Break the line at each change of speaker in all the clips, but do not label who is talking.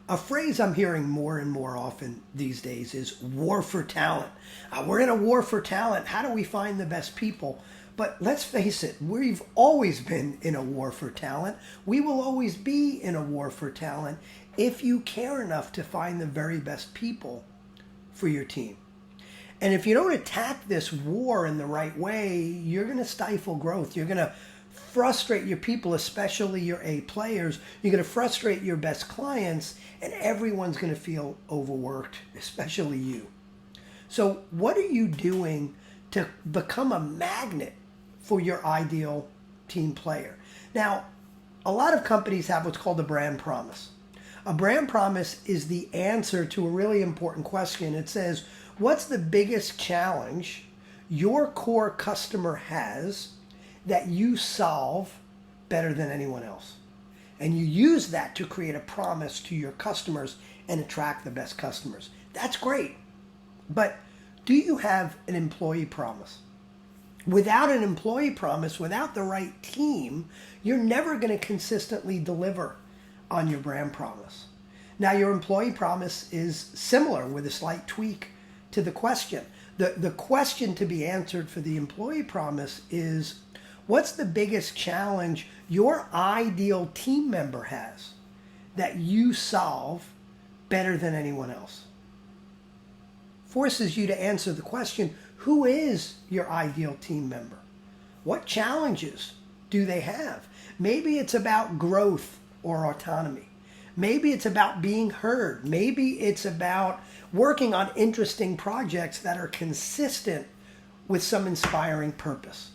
A phrase I'm hearing more and more often these days is war for talent. We're in a war for talent. How do we find the best people? But let's face it, we've always been in a war for talent. We will always be in a war for talent if you care enough to find the very best people for your team. And if you don't attack this war in the right way, you're going to stifle growth. You're going to frustrate your people, especially your A players. You're going to frustrate your best clients, and everyone's going to feel overworked, especially you. So what are you doing to become a magnet for your ideal team player? Now, a lot of companies have what's called a brand promise. A brand promise is the answer to a really important question. It says, what's the biggest challenge your core customer has that you solve better than anyone else? And you use that to create a promise to your customers and attract the best customers. That's great. But do you have an employee promise? Without an employee promise, without the right team, you're never going to consistently deliver on your brand promise. Now, your employee promise is similar with a slight tweak to the question. The question to be answered for the employee promise is, what's the biggest challenge your ideal team member has that you solve better than anyone else? Forces you to answer the question, who is your ideal team member? What challenges do they have? Maybe it's about growth or autonomy. Maybe it's about being heard. Maybe it's about working on interesting projects that are consistent with some inspiring purpose.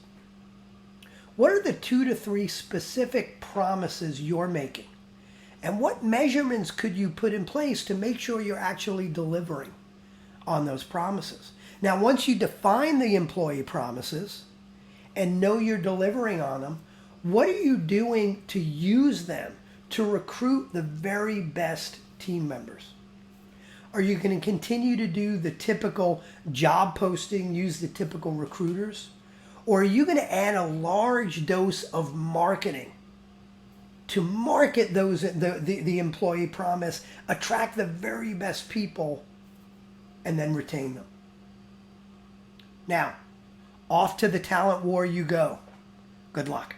What are the 2 to 3 specific promises you're making? And what measurements could you put in place to make sure you're actually delivering on those promises? Now, once you define the employee promises and know you're delivering on them, what are you doing to use them to recruit the very best team members? Are you going to continue to do the typical job posting, use the typical recruiters? Or are you going to add a large dose of marketing to market the employee promise, attract the very best people, and then retain them? Now, off to the talent war you go. Good luck.